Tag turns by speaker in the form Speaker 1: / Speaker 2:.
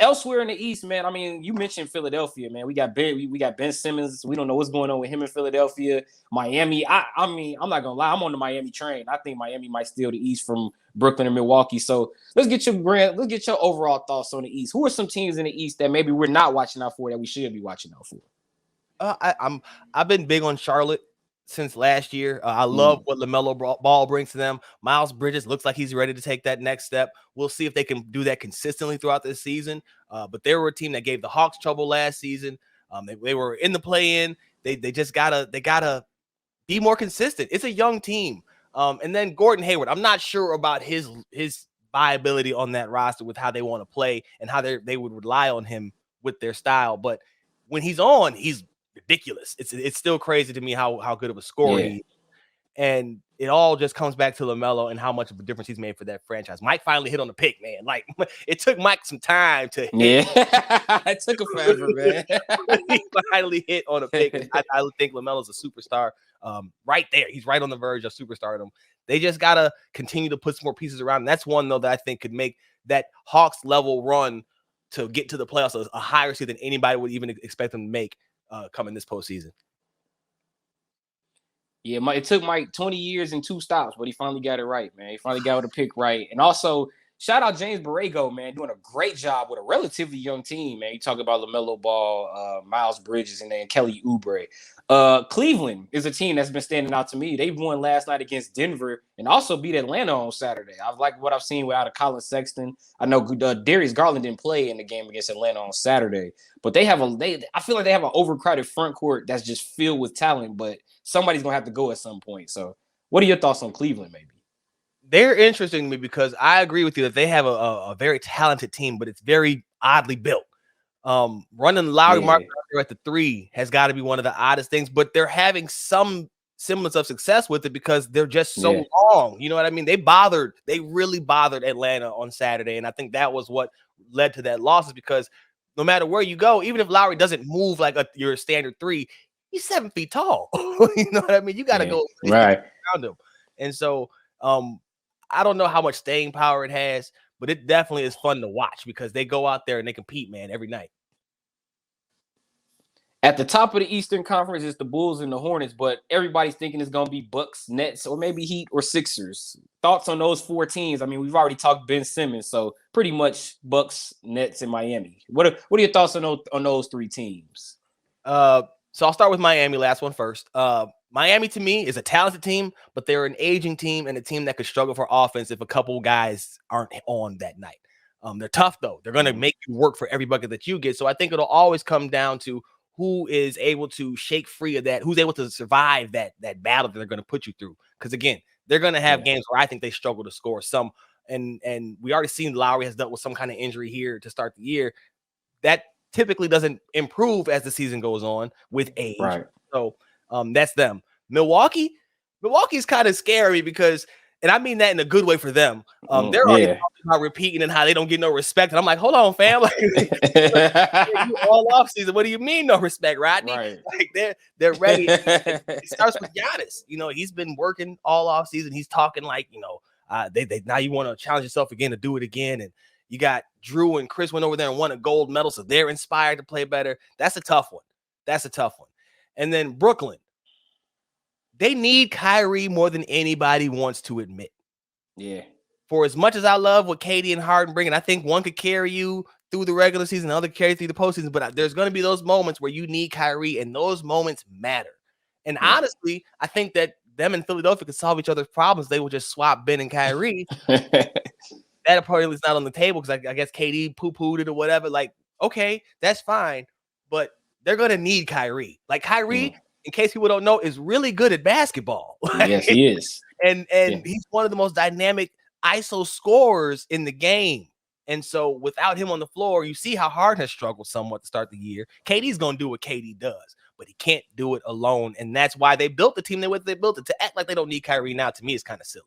Speaker 1: Elsewhere in the East, man, I mean, you mentioned Philadelphia, man. We got Ben Simmons. We don't know what's going on with him in Philadelphia. Miami. I mean, I'm not gonna lie, I'm on the Miami train. I think Miami might steal the East from Brooklyn and Milwaukee. So let's get your overall thoughts on the East. Who are some teams in the East that maybe we're not watching out for that we should be watching out for?
Speaker 2: I've been big on Charlotte since last year. I love what LaMelo Ball brings to them. Miles Bridges looks like he's ready to take that next step. We'll see if they can do that consistently throughout this season. But they were a team that gave the Hawks trouble last season. They were in the play-in. They just gotta be more consistent. It's a young team. And then Gordon Hayward, I'm not sure about his viability on that roster with how they want to play and how they would rely on him with their style. But when he's on, he's ridiculous. It's still crazy to me how good of a scorer he is. And it all just comes back to LaMelo and how much of a difference he's made for that franchise. Mike finally hit on the pick, man. Like, it took Mike some time to hit.
Speaker 1: It took him forever, man.
Speaker 2: He finally hit on a pick. I think LaMelo's a superstar. Right there. He's right on the verge of superstardom. They just got to continue to put some more pieces around. And that's one, though, that I think could make that Hawks level run to get to the playoffs a higher seed than anybody would even expect them to make coming this postseason.
Speaker 1: Yeah, it took Mike 20 years and 2 stops, but he finally got it right, man. He finally got the pick right. And also, shout out James Borrego, man, doing a great job with a relatively young team, man. You talk about LaMelo Ball, Miles Bridges, and then Kelly Oubre. Cleveland is a team that's been standing out to me. They won last night against Denver and also beat Atlanta on Saturday. I've liked what I've seen without Colin Sexton. I know Darius Garland didn't play in the game against Atlanta on Saturday, but I feel like they have an overcrowded front court that's just filled with talent, but somebody's going to have to go at some point. So what are your thoughts on Cleveland, maybe?
Speaker 2: They're interesting to me because I agree with you that they have a very talented team, but it's very oddly built. Running Lowry Mark at the 3 has got to be one of the oddest things, but they're having some semblance of success with it because they're just so long. You know what I mean? They really bothered Atlanta on Saturday, and I think that was what led to that loss, is because no matter where you go, even if Lowry doesn't move like your standard 3, he's 7 feet tall. You know what I mean? You got to go right around him. And so I don't know how much staying power it has, but it definitely is fun to watch because they go out there and they compete, man, every night.
Speaker 1: At the top of the Eastern Conference is the Bulls and the Hornets, but everybody's thinking it's going to be Bucks, Nets, or maybe Heat or Sixers. Thoughts on those 4 teams? I mean, we've already talked Ben Simmons, so pretty much Bucks, Nets, and Miami. What are your thoughts on those 3 teams?
Speaker 2: So I'll start with Miami, last one first. Miami, to me, is a talented team, but they're an aging team and a team that could struggle for offense if a couple guys aren't on that night. They're tough, though. They're going to make you work for every bucket that you get. So I think it'll always come down to who is able to shake free of that, who's able to survive that battle that they're going to put you through. Because, again, they're going to have games where I think they struggle to score some. And we already seen Lowry has dealt with some kind of injury here to start the year. That typically doesn't improve as the season goes on with age. Right. So that's them. Milwaukee's kind of scary because, and I mean that in a good way for them. They're already talking about repeating and how they don't get no respect. And I'm like, hold on, fam. Like, all off season. What do you mean no respect, Rodney? Right. Like they're ready. It starts with Giannis. You know, he's been working all off season. He's talking like, you know, they now you want to challenge yourself again to do it again. And you got Drew and Chris went over there and won a gold medal, so they're inspired to play better. That's a tough one. And then Brooklyn. They need Kyrie more than anybody wants to admit.
Speaker 1: Yeah.
Speaker 2: For as much as I love what KD and Harden bring, and I think one could carry you through the regular season, the other could carry you through the postseason, but there's going to be those moments where you need Kyrie, and those moments matter. And honestly, I think that them and Philadelphia could solve each other's problems. They will just swap Ben and Kyrie. That apparently is not on the table because I guess KD poo-pooed it or whatever. Like, okay, that's fine, but they're going to need Kyrie. Like, Kyrie, in case people don't know, is really good at basketball.
Speaker 1: Yes, he is.
Speaker 2: And he's one of the most dynamic ISO scorers in the game. And so without him on the floor, you see how Harden has struggled somewhat to start the year. KD's going to do what KD does, but he can't do it alone. And that's why they built the team they built it. To act like they don't need Kyrie now, to me, is kind of silly.